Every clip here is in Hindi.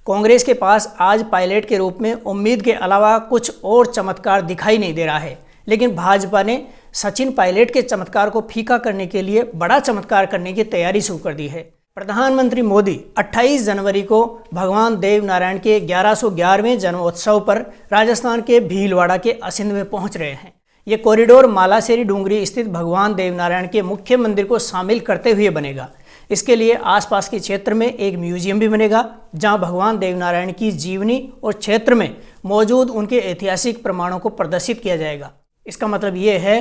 कांग्रेस के पास आज पायलट के रूप में उम्मीद के अलावा कुछ और चमत्कार दिखाई नहीं दे रहा है, लेकिन भाजपा ने सचिन पायलट के चमत्कार को फीका करने के लिए बड़ा चमत्कार करने की तैयारी शुरू कर दी है। प्रधानमंत्री मोदी 28 जनवरी को भगवान देव नारायण के 1111वें जन्मोत्सव पर राजस्थान के भीलवाड़ा के असिंध में पहुंच रहे हैं। ये कॉरिडोर मालासेरी डूंगरी स्थित भगवान देव नारायण के मुख्य मंदिर को शामिल करते हुए बनेगा। इसके लिए आसपास के क्षेत्र में एक म्यूजियम भी बनेगा, जहां भगवान देव नारायण की जीवनी और क्षेत्र में मौजूद उनके ऐतिहासिक प्रमाणों को प्रदर्शित किया जाएगा। इसका मतलब ये है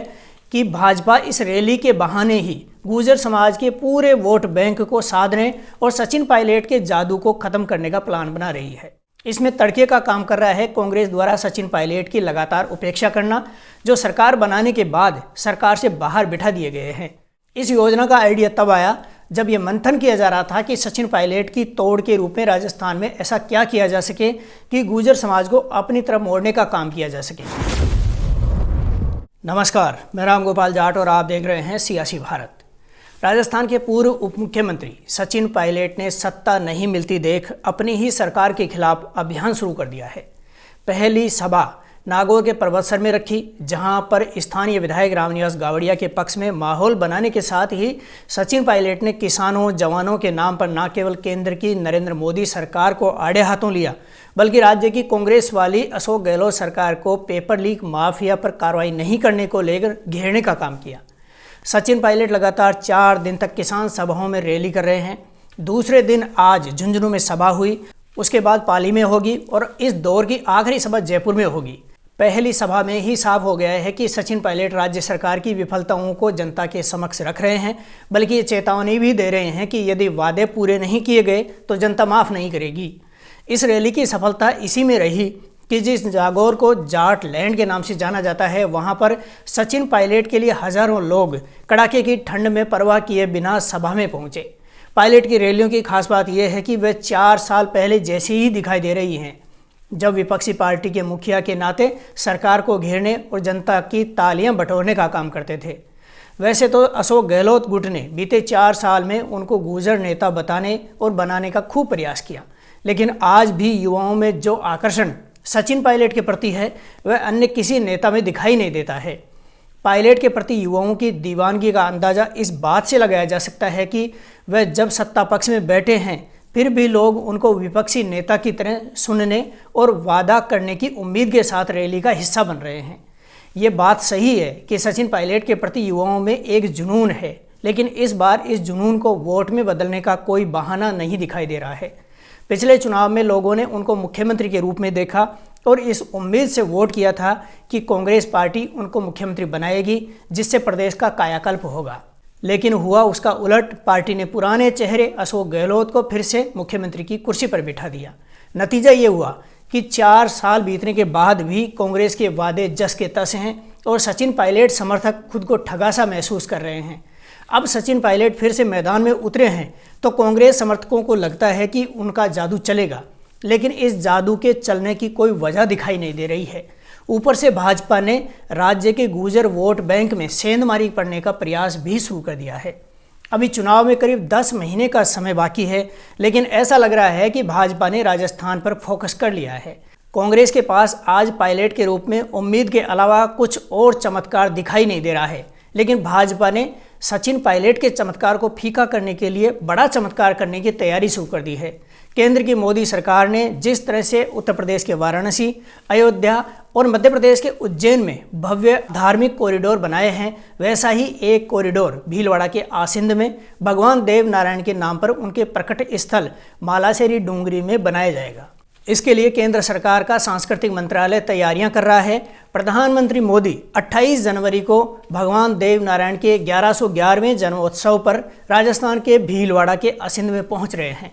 कि भाजपा इस रैली के बहाने ही गुर्जर समाज के पूरे वोट बैंक को साधने और सचिन पायलट के जादू को खत्म करने का प्लान बना रही है। इसमें तड़के का काम कर रहा है कांग्रेस द्वारा सचिन पायलट की लगातार उपेक्षा करना, जो सरकार बनाने के बाद सरकार से बाहर बिठा दिए गए हैं। इस योजना का आइडिया तब आया जब यह मंथन किया जा रहा था कि सचिन पायलट की तोड़ के रूप में राजस्थान में ऐसा क्या किया जा सके कि गुर्जर समाज को अपनी तरफ मोड़ने का काम किया जा सके। नमस्कार, मैं राम गोपाल जाट और आप देख रहे हैं सियासी भारत। राजस्थान के पूर्व उप मुख्यमंत्री सचिन पायलट ने सत्ता नहीं मिलती देख अपनी ही सरकार के खिलाफ अभियान शुरू कर दिया है। पहली सभा नागौर के पर्वतसर में रखी, जहां पर स्थानीय विधायक रामनिवास गावड़िया के पक्ष में माहौल बनाने के साथ ही सचिन पायलट ने किसानों जवानों के नाम पर न केवल केंद्र की नरेंद्र मोदी सरकार को आड़े हाथों लिया, बल्कि राज्य की कांग्रेस वाली अशोक गहलोत सरकार को पेपर लीक माफिया पर कार्रवाई नहीं करने को लेकर घेरने का काम किया। सचिन पायलट लगातार 4 दिन तक किसान सभाओं में रैली कर रहे हैं। दूसरे दिन आज झुंझुनू में सभा हुई, उसके बाद पाली में होगी और इस दौर की आखिरी सभा जयपुर में होगी। पहली सभा में ही साफ हो गया है कि सचिन पायलट राज्य सरकार की विफलताओं को जनता के समक्ष रख रहे हैं, बल्कि ये चेतावनी भी दे रहे हैं कि यदि वादे पूरे नहीं किए गए तो जनता माफ़ नहीं करेगी। इस रैली की सफलता इसी में रही कि जिस जागौर को जाट लैंड के नाम से जाना जाता है, वहां पर सचिन पायलट के लिए हजारों लोग कड़ाके की ठंड में परवाह किए बिना सभा में पहुंचे। पायलट की रैलियों की खास बात यह है कि वे 4 साल पहले जैसी ही दिखाई दे रही हैं, जब विपक्षी पार्टी के मुखिया के नाते सरकार को घेरने और जनता की तालियां बटोरने का काम करते थे। वैसे तो अशोक गहलोत गुट ने बीते 4 साल में उनको गुर्जर नेता बताने और बनाने का खूब प्रयास किया, लेकिन आज भी युवाओं में जो आकर्षण सचिन पायलट के प्रति है वह अन्य किसी नेता में दिखाई नहीं देता है। पायलट के प्रति युवाओं की दीवानगी का अंदाज़ा इस बात से लगाया जा सकता है कि वह जब सत्ता पक्ष में बैठे हैं फिर भी लोग उनको विपक्षी नेता की तरह सुनने और वादा करने की उम्मीद के साथ रैली का हिस्सा बन रहे हैं। ये बात सही है कि सचिन पायलट के प्रति युवाओं में एक जुनून है, लेकिन इस बार इस जुनून को वोट में बदलने का कोई बहाना नहीं दिखाई दे रहा है। पिछले चुनाव में लोगों ने उनको मुख्यमंत्री के रूप में देखा और इस उम्मीद से वोट किया था कि कांग्रेस पार्टी उनको मुख्यमंत्री बनाएगी, जिससे प्रदेश का कायाकल्प होगा। लेकिन हुआ उसका उलट। पार्टी ने पुराने चेहरे अशोक गहलोत को फिर से मुख्यमंत्री की कुर्सी पर बिठा दिया। नतीजा ये हुआ कि 4 साल बीतने के बाद भी कांग्रेस के वादे जस के तस हैं और सचिन पायलट समर्थक खुद को ठगा सा महसूस कर रहे हैं। अब सचिन पायलट फिर से मैदान में उतरे हैं तो कांग्रेस समर्थकों को लगता है कि उनका जादू चलेगा, लेकिन इस जादू के चलने की कोई वजह दिखाई नहीं दे रही है। ऊपर से भाजपा ने राज्य के गुर्जर वोट बैंक में सेंधमारी पड़ने का प्रयास भी शुरू कर दिया है। अभी चुनाव में करीब 10 महीने का समय बाकी है, लेकिन ऐसा लग रहा है कि भाजपा ने राजस्थान पर फोकस कर लिया है। कांग्रेस के पास आज पायलट के रूप में उम्मीद के अलावा कुछ और चमत्कार दिखाई नहीं दे रहा है, लेकिन भाजपा ने सचिन पायलट के चमत्कार को फीका करने के लिए बड़ा चमत्कार करने की तैयारी शुरू कर दी है। केंद्र की मोदी सरकार ने जिस तरह से उत्तर प्रदेश के वाराणसी, अयोध्या और मध्य प्रदेश के उज्जैन में भव्य धार्मिक कॉरिडोर बनाए हैं, वैसा ही एक कॉरिडोर भीलवाड़ा के आसिंद में भगवान देव नारायण के नाम पर उनके प्रकट स्थल मालासेरी डूंगरी में बनाया जाएगा। इसके लिए केंद्र सरकार का सांस्कृतिक मंत्रालय तैयारियां कर रहा है। प्रधानमंत्री मोदी 28 जनवरी को भगवान देव नारायण के 1111वें जन्मोत्सव पर राजस्थान के भीलवाड़ा के असिंध में पहुंच रहे हैं।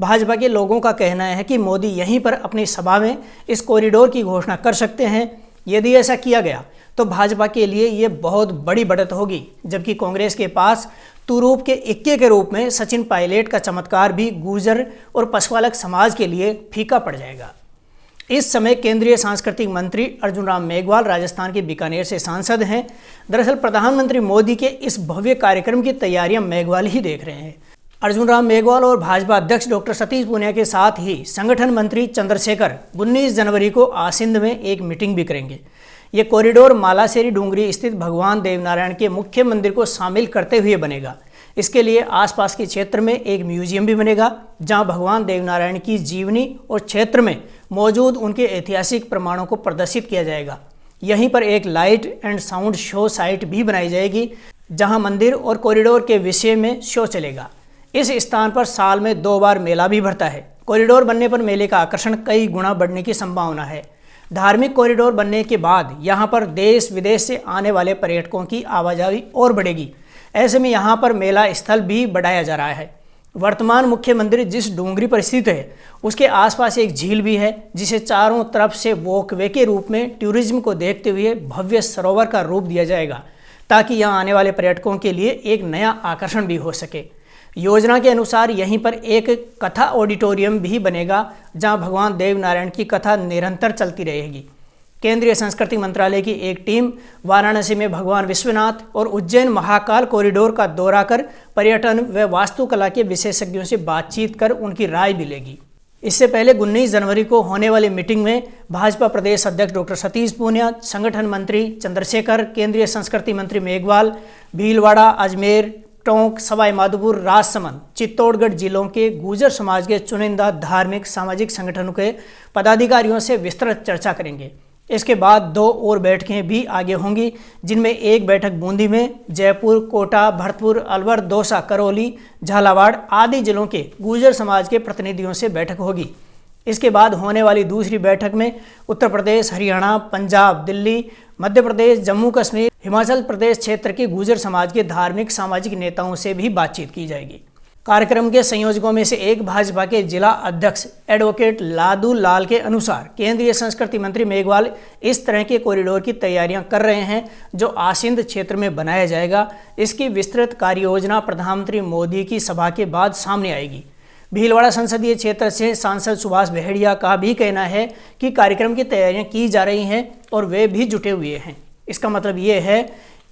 भाजपा के लोगों का कहना है कि मोदी यहीं पर अपनी सभा में इस कॉरिडोर की घोषणा कर सकते हैं। यदि ऐसा किया गया तो भाजपा के लिए ये बहुत बड़ी बढ़त होगी, जबकि कांग्रेस के पास तुरूप के इक्के के रूप में सचिन पायलट का चमत्कार भी गुर्जर और पशुपालक समाज के लिए फीका पड़ जाएगा। इस समय केंद्रीय सांस्कृतिक मंत्री अर्जुन राम मेघवाल राजस्थान के बीकानेर से सांसद हैं। दरअसल प्रधानमंत्री मोदी के इस भव्य कार्यक्रम की तैयारियां मेघवाल ही देख रहे हैं। अर्जुन राम मेघवाल और भाजपा अध्यक्ष डॉक्टर सतीश पूनिया के साथ ही संगठन मंत्री चंद्रशेखर 19 जनवरी को आसिंद में एक मीटिंग भी करेंगे। ये कॉरिडोर मालासेरी डूंगरी स्थित भगवान देवनारायण के मुख्य मंदिर को शामिल करते हुए बनेगा। इसके लिए आसपास के क्षेत्र में एक म्यूजियम भी बनेगा, जहां भगवान देवनारायण की जीवनी और क्षेत्र में मौजूद उनके ऐतिहासिक प्रमाणों को प्रदर्शित किया जाएगा। यहीं पर एक light and sound show site भी बनाई जाएगी, जहां मंदिर और कॉरिडोर के विषय में शो चलेगा। इस स्थान पर साल में 2 बार मेला भी भरता है। कॉरिडोर बनने पर मेले का आकर्षण कई गुना बढ़ने की संभावना है। धार्मिक कॉरिडोर बनने के बाद यहाँ पर देश विदेश से आने वाले पर्यटकों की आवाजाही और बढ़ेगी। ऐसे में यहाँ पर मेला स्थल भी बढ़ाया जा रहा है। वर्तमान मुख्य मंदिर जिस डूंगरी पर स्थित है, उसके आसपास एक झील भी है, जिसे चारों तरफ से वॉकवे के रूप में टूरिज्म को देखते हुए भव्य सरोवर का रूप दिया जाएगा, ताकि यहाँ आने वाले पर्यटकों के लिए एक नया आकर्षण भी हो सके। योजना के अनुसार यहीं पर एक कथा ऑडिटोरियम भी बनेगा, जहां भगवान देवनारायण की कथा निरंतर चलती रहेगी। केंद्रीय संस्कृति मंत्रालय की एक टीम वाराणसी में भगवान विश्वनाथ और उज्जैन महाकाल कॉरिडोर का दौरा कर पर्यटन व वास्तुकला के विशेषज्ञों से बातचीत कर उनकी राय भी लेगी। इससे पहले 19 जनवरी को होने वाली मीटिंग में भाजपा प्रदेश अध्यक्ष डॉक्टर सतीश पूनिया, संगठन मंत्री चंद्रशेखर, केंद्रीय संस्कृति मंत्री मेघवाल, भीलवाड़ा, अजमेर, टोंक, सवाई माधोपुर, राजसमंद, चित्तौड़गढ़ जिलों के गुर्जर समाज के चुनिंदा धार्मिक सामाजिक संगठनों के पदाधिकारियों से विस्तृत चर्चा करेंगे। इसके बाद 2 और बैठकें भी आगे होंगी, जिनमें एक बैठक बूंदी में, जयपुर, कोटा, भरतपुर, अलवर, दौसा, करौली, झालावाड़ आदि जिलों के गुर्जर समाज के प्रतिनिधियों से बैठक होगी। इसके बाद होने वाली दूसरी बैठक में उत्तर प्रदेश, हरियाणा, पंजाब, दिल्ली, मध्य प्रदेश, जम्मू कश्मीर, हिमाचल प्रदेश क्षेत्र के गुर्जर समाज के धार्मिक सामाजिक नेताओं से भी बातचीत की जाएगी। कार्यक्रम के संयोजकों में से एक भाजपा के जिला अध्यक्ष एडवोकेट लादू लाल के अनुसार केंद्रीय संस्कृति मंत्री मेघवाल इस तरह के कॉरिडोर की तैयारियां कर रहे हैं, जो आसिंद क्षेत्र में बनाया जाएगा। इसकी विस्तृत कार्य योजना प्रधानमंत्री मोदी की सभा के बाद सामने आएगी। भीलवाड़ा संसदीय क्षेत्र से सांसद सुभाष बहेड़िया का भी कहना है कि कार्यक्रम की तैयारियां की जा रही हैं और वे भी जुटे हुए हैं। इसका मतलब ये है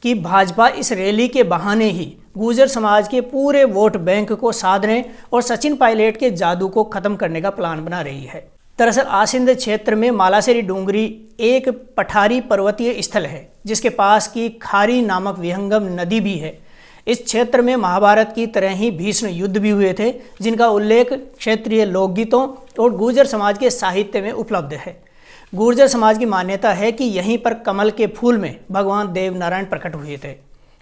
कि भाजपा इस रैली के बहाने ही गुर्जर समाज के पूरे वोट बैंक को साधने और सचिन पायलट के जादू को खत्म करने का प्लान बना रही है। दरअसल आसिंद क्षेत्र में मालासेरी डूंगरी एक पठारी पर्वतीय स्थल है, जिसके पास की खारी नामक विहंगम नदी भी है। इस क्षेत्र में महाभारत की तरह ही भीष्म युद्ध भी हुए थे, जिनका उल्लेख क्षेत्रीय लोकगीतों और गुर्जर समाज के साहित्य में उपलब्ध है। गुर्जर समाज की मान्यता है कि यहीं पर कमल के फूल में भगवान देवनारायण प्रकट हुए थे।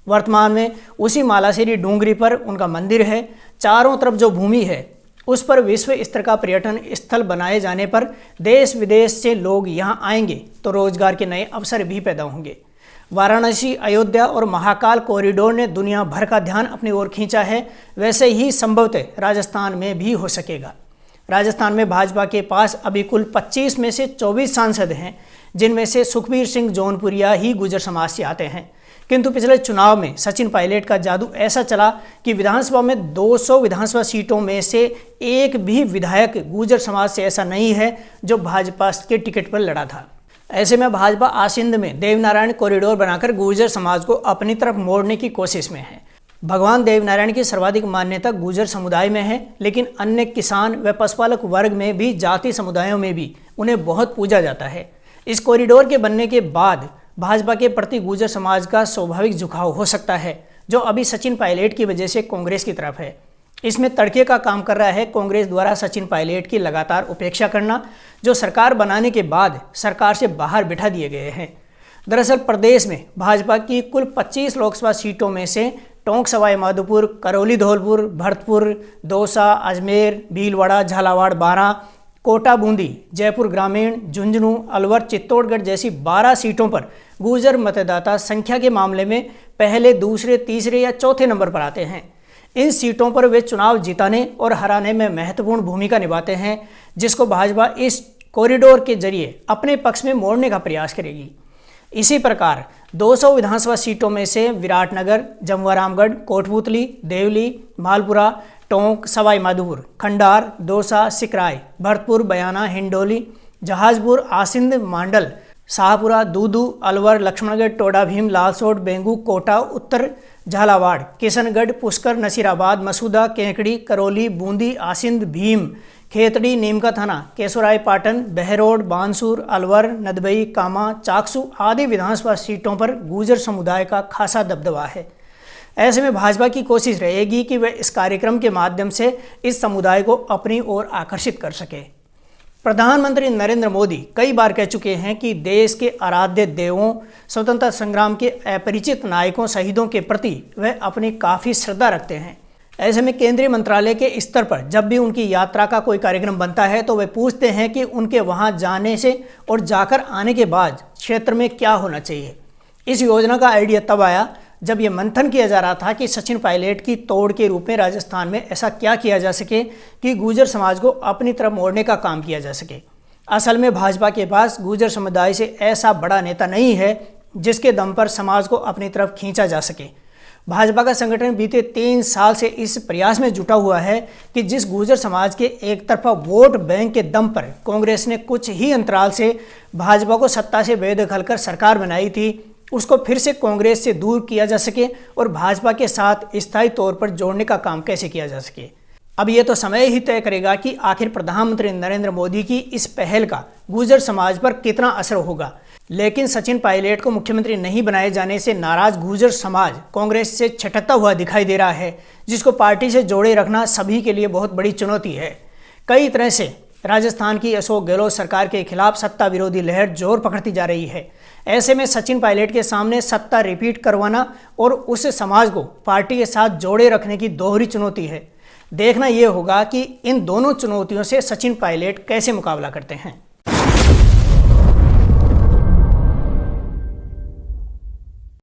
वर्तमान में उसी मालासेरी डूंगरी पर उनका मंदिर है। चारों तरफ जो भूमि है, उस पर विश्व स्तर का पर्यटन स्थल बनाए जाने पर देश विदेश से लोग यहाँ आएंगे तो रोजगार के नए अवसर भी पैदा होंगे। वाराणसी, अयोध्या और महाकाल कॉरिडोर ने दुनिया भर का ध्यान अपनी ओर खींचा है, वैसे ही संभवतः राजस्थान में भी हो सकेगा। राजस्थान में भाजपा के पास अभी कुल 25 में से 24 सांसद हैं, जिनमें से सुखबीर सिंह जौनपुरिया ही गुर्जर समाज से आते हैं। किंतु पिछले चुनाव में सचिन पायलट का जादू ऐसा चला कि विधानसभा में 200 विधानसभा सीटों में से एक भी विधायक गुर्जर समाज से ऐसा नहीं है जो भाजपा के टिकट पर लड़ा था। ऐसे में भाजपा आसिंद में देवनारायण कॉरिडोर बनाकर गुर्जर समाज को अपनी तरफ मोड़ने की कोशिश में है। भगवान देवनारायण की सर्वाधिक मान्यता गुर्जर समुदाय में है, लेकिन अन्य किसान व पशुपालक वर्ग में भी, जाति समुदायों में भी उन्हें बहुत पूजा जाता है। इस कॉरिडोर के बनने के बाद भाजपा के प्रति गुर्जर समाज का स्वाभाविक झुकाव हो सकता है, जो अभी सचिन पायलट की वजह से कांग्रेस की तरफ है। इसमें तड़के का काम कर रहा है कांग्रेस द्वारा सचिन पायलट की लगातार उपेक्षा करना, जो सरकार बनाने के बाद सरकार से बाहर बिठा दिए गए हैं। दरअसल प्रदेश में भाजपा की कुल 25 लोकसभा सीटों में से टोंक, सवाई माधोपुर, करौली, धौलपुर, भरतपुर, दौसा, अजमेर, भीलवाड़ा, झालावाड़, बारां, कोटा, बूंदी, जयपुर ग्रामीण, झुंझुनू, अलवर, चित्तौड़गढ़ जैसी 12 सीटों पर गुर्जर मतदाता संख्या के मामले में पहले, दूसरे, तीसरे या चौथे नंबर पर आते हैं। इन सीटों पर वे चुनाव जिताने और हराने में महत्वपूर्ण भूमिका निभाते हैं, जिसको भाजपा इस कॉरिडोर के जरिए अपने पक्ष में मोड़ने का प्रयास करेगी। इसी प्रकार 200 विधानसभा सीटों में से विराटनगर, जमवारामगढ़, कोटपुतली, देवली, मालपुरा, टोंक, सवाई माधोपुर, खंडार, दौसा, सिकराय, भरतपुर, बयाना, हिंडोली, जहाजपुर, आसिंद, मांडल, शाहपुरा, दूदू, अलवर, लक्ष्मणगढ़, टोडा भीम, लालसोट, बेंगू, कोटा, उत्तर झालावाड़, किशनगढ़, पुष्कर, नसीराबाद, मसूदा, केकड़ी, करौली, बूंदी, आसिंद, भीम, खेतड़ी, नीमका थाना, केशोराय पाटन, बहरोड, बानसूर, अलवर, नदबई, कामा, चाकसू आदि विधानसभा सीटों पर गुर्जर समुदाय का खासा दबदबा है। ऐसे में भाजपा की कोशिश रहेगी कि वह इस कार्यक्रम के माध्यम से इस समुदाय को अपनी ओर आकर्षित कर सके। प्रधानमंत्री नरेंद्र मोदी कई बार कह चुके हैं कि देश के आराध्य देवों, स्वतंत्रता संग्राम के अपरिचित नायकों, शहीदों के प्रति वह अपनी काफ़ी श्रद्धा रखते हैं। ऐसे में केंद्रीय मंत्रालय के स्तर पर जब भी उनकी यात्रा का कोई कार्यक्रम बनता है तो वे पूछते हैं कि उनके वहां जाने से और जाकर आने के बाद क्षेत्र में क्या होना चाहिए। इस योजना का आइडिया तब आया जब ये मंथन किया जा रहा था कि सचिन पायलट की तोड़ के रूप में राजस्थान में ऐसा क्या किया जा सके कि गुर्जर समाज को अपनी तरफ मोड़ने का काम किया जा सके। असल में भाजपा के पास गुर्जर समुदाय से ऐसा बड़ा नेता नहीं है जिसके दम पर समाज को अपनी तरफ खींचा जा सके। भाजपा का संगठन बीते 3 साल से इस प्रयास में जुटा हुआ है कि जिस गुर्जर समाज के एक तरफा वोट बैंक के दम पर कांग्रेस ने कुछ ही अंतराल से भाजपा को सत्ता से बेदखल कर सरकार बनाई थी, उसको फिर से कांग्रेस से दूर किया जा सके और भाजपा के साथ स्थायी तौर पर जोड़ने का काम कैसे किया जा सके। अब ये तो समय ही तय करेगा कि आखिर प्रधानमंत्री नरेंद्र मोदी की इस पहल का गुर्जर समाज पर कितना असर होगा। लेकिन सचिन पायलट को मुख्यमंत्री नहीं बनाए जाने से नाराज गुर्जर समाज कांग्रेस से छटकता हुआ दिखाई दे रहा है, जिसको पार्टी से जोड़े रखना सभी के लिए बहुत बड़ी चुनौती है। कई तरह से राजस्थान की अशोक गहलोत सरकार के खिलाफ सत्ता विरोधी लहर जोर पकड़ती जा रही है। ऐसे में सचिन पायलट के सामने सत्ता रिपीट करवाना और उस समाज को पार्टी के साथ जोड़े रखने की दोहरी चुनौती है। देखना यह होगा कि इन दोनों चुनौतियों से सचिन पायलट कैसे मुकाबला करते हैं।